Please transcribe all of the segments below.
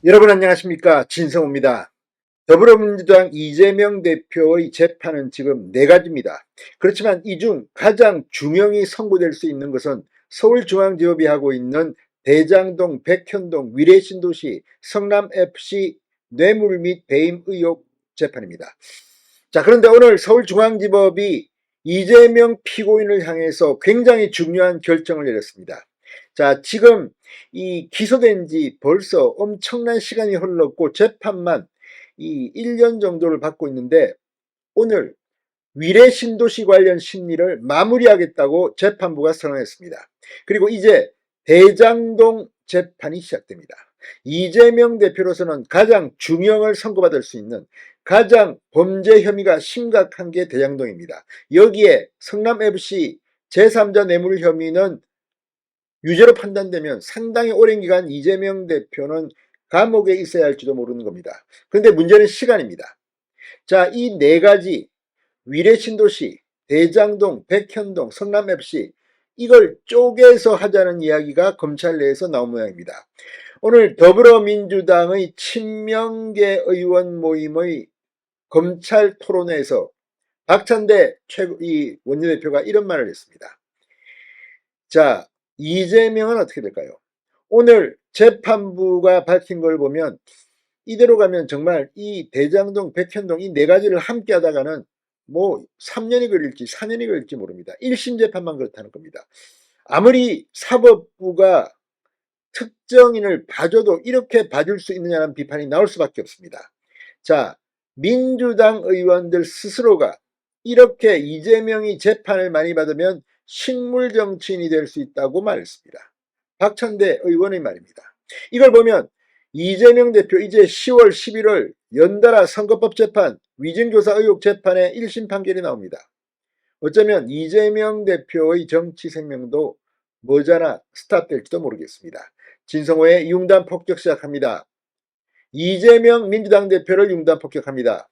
여러분 안녕하십니까, 진성호입니다. 더불어민주당 이재명 대표의 재판은 지금 네 가지입니다. 그렇지만 이 중 가장 중형이 선고될 수 있는 것은 서울중앙지법이 하고 있는 대장동, 백현동, 위례신도시, 성남FC 뇌물 및 배임 의혹 재판입니다. 자, 그런데 오늘 서울중앙지법이 이재명 피고인을 향해서 굉장히 중요한 결정을 내렸습니다. 자, 지금 이 기소된 지 벌써 엄청난 시간이 흘렀고 재판만 이 1년 정도를 받고 있는데, 오늘 위례 신도시 관련 심리를 마무리하겠다고 재판부가 선언했습니다. 그리고 이제 대장동 재판이 시작됩니다. 이재명 대표로서는 가장 중형을 선고받을 수 있는 가장 범죄 혐의가 심각한 게 대장동입니다. 여기에 성남FC 제3자 뇌물 혐의는 유죄로 판단되면 상당히 오랜 기간 이재명 대표는 감옥에 있어야 할지도 모르는 겁니다. 그런데 문제는 시간입니다. 자, 이 네 가지 위례신도시, 대장동, 백현동, 성남FC 이걸 쪼개서 하자는 이야기가 검찰 내에서 나온 모양입니다. 오늘 더불어민주당의 친명계 의원 모임의 검찰 토론회에서 박찬대 이 원내대표가 이런 말을 했습니다. 자, 이재명은 어떻게 될까요? 오늘 재판부가 밝힌 걸 보면 이대로 가면 정말 이 대장동, 백현동 이 네 가지를 함께 하다가는 뭐 3년이 걸릴지 4년이 걸릴지 모릅니다. 1심 재판만 그렇다는 겁니다. 아무리 사법부가 특정인을 봐줘도 이렇게 봐줄 수 있느냐는 비판이 나올 수밖에 없습니다. 자, 민주당 의원들 스스로가 이렇게 이재명이 재판을 많이 받으면 식물 정치인이 될 수 있다고 말했습니다. 박찬대 의원의 말입니다. 이걸 보면 이재명 대표 이제 10월, 11월 연달아 선거법 재판, 위증교사 의혹 재판의 1심 판결이 나옵니다. 어쩌면 이재명 대표의 정치 생명도 머지않아 스탑될지도 모르겠습니다. 진성호의 융단 폭격 시작합니다. 이재명 민주당 대표를 융단 폭격합니다.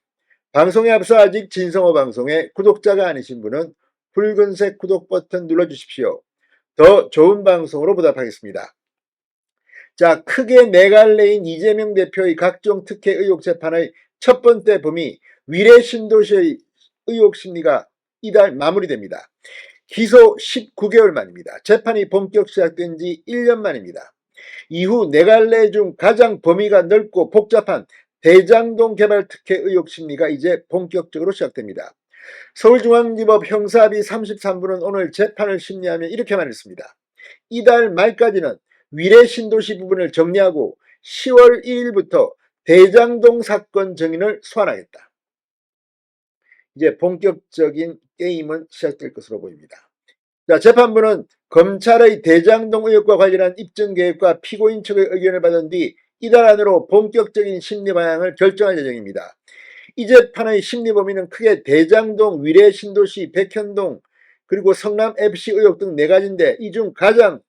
방송에 앞서 아직 진성호 방송에 구독자가 아니신 분은 붉은색 구독 버튼 눌러주십시오. 더 좋은 방송으로 보답하겠습니다. 자, 크게 네 갈래인 이재명 대표의 각종 특혜 의혹 재판의 첫 번째 범위 위례 신도시의 의혹 심리가 이달 마무리됩니다. 기소 19개월 만입니다. 재판이 본격 시작된 지 1년 만입니다. 이후 네 갈래 중 가장 범위가 넓고 복잡한 대장동 개발 특혜 의혹 심리가 이제 본격적으로 시작됩니다. 서울중앙지법 형사합의 33부는 오늘 재판을 심리하며 이렇게 말했습니다. 이달 말까지는 위례 신도시 부분을 정리하고 10월 1일부터 대장동 사건 정인을 소환하겠다. 이제 본격적인 게임은 시작될 것으로 보입니다. 자, 재판부는 검찰의 대장동 의혹과 관련한 입증 계획과 피고인 측의 의견을 받은 뒤 이달 안으로 본격적인 심리 방향을 결정할 예정입니다. 이 재판의 심리 범위는 크게 대장동, 위례 신도시, 백현동, 그리고 성남FC 의혹 등 네 가지인데 이 중 가장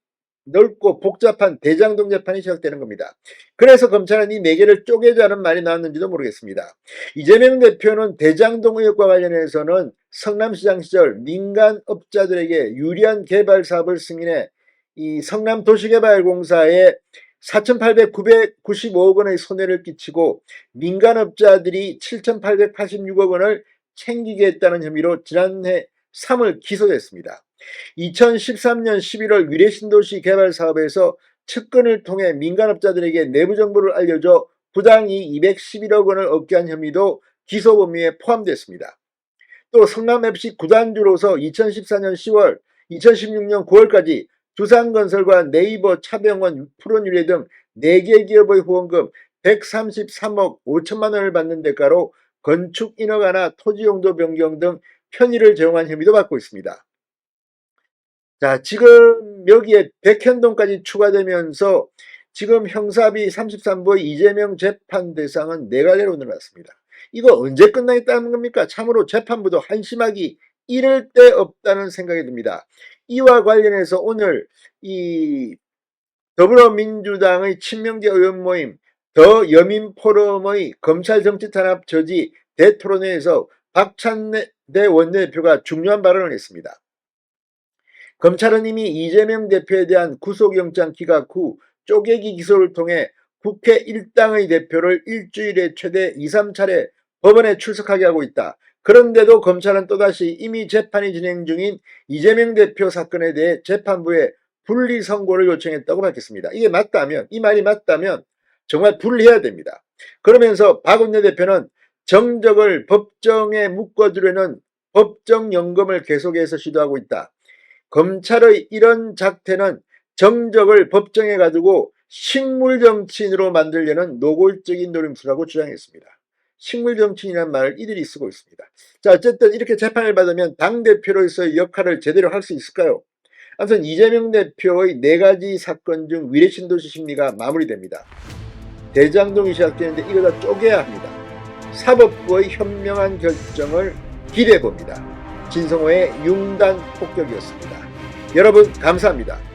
넓고 복잡한 대장동 재판이 시작되는 겁니다. 그래서 검찰은 이 네 개를 쪼개자는 말이 나왔는지도 모르겠습니다. 이재명 대표는 대장동 의혹과 관련해서는 성남시장 시절 민간업자들에게 유리한 개발 사업을 승인해 이 성남도시개발공사에 4,995억 원의 손해를 끼치고 민간업자들이 7,886억 원을 챙기게 했다는 혐의로 지난해 3월 기소됐습니다. 2013년 11월 위례신도시 개발 사업에서 측근을 통해 민간업자들에게 내부 정보를 알려줘 부당이익 211억 원을 얻게 한 혐의도 기소 범위에 포함됐습니다. 또 성남FC 구단주로서 2014년 10월, 2016년 9월까지 두산건설과 네이버, 차병원, 푸른유래 등 4개 기업의 후원금 133억 5천만 원을 받는 대가로 건축 인허가나 토지용도 변경 등 편의를 제공한 혐의도 받고 있습니다. 자, 지금 여기에 백현동까지 추가되면서 지금 형사합의 33부의 이재명 재판 대상은 4갈래로 늘어났습니다. 이거 언제 끝나겠다는 겁니까? 참으로 재판부도 한심하기 이를 데 없다는 생각이 듭니다. 이와 관련해서 오늘 이 더불어민주당의 친명계 의원 모임 더 여민포럼의 검찰 정치탄압 저지 대토론회에서 박찬대 원내대표가 중요한 발언을 했습니다. 검찰은 이미 이재명 대표에 대한 구속영장 기각 후 쪼개기 기소를 통해 국회 일당의 대표를 일주일에 최대 2, 3차례 법원에 출석하게 하고 있다. 그런데도 검찰은 또다시 이미 재판이 진행 중인 이재명 대표 사건에 대해 재판부에 분리 선고를 요청했다고 밝혔습니다. 이게 맞다면, 이 말이 맞다면 정말 분리해야 됩니다. 그러면서 박원내 대표는 정적을 법정에 묶어두려는 법정 연금을 계속해서 시도하고 있다. 검찰의 이런 작태는 정적을 법정에 가두고 식물정치인으로 만들려는 노골적인 노림수라고 주장했습니다. 식물정치인이라는 말을 이들이 쓰고 있습니다. 자, 어쨌든 이렇게 재판을 받으면 당대표로서의 역할을 제대로 할 수 있을까요? 아무튼 이재명 대표의 4가지 사건 중 위례신도시 심리가 마무리됩니다. 대장동이 시작되는데 이거 다 쪼개야 합니다. 사법부의 현명한 결정을 기대해봅니다. 진성호의 융단 폭격이었습니다. 여러분 감사합니다.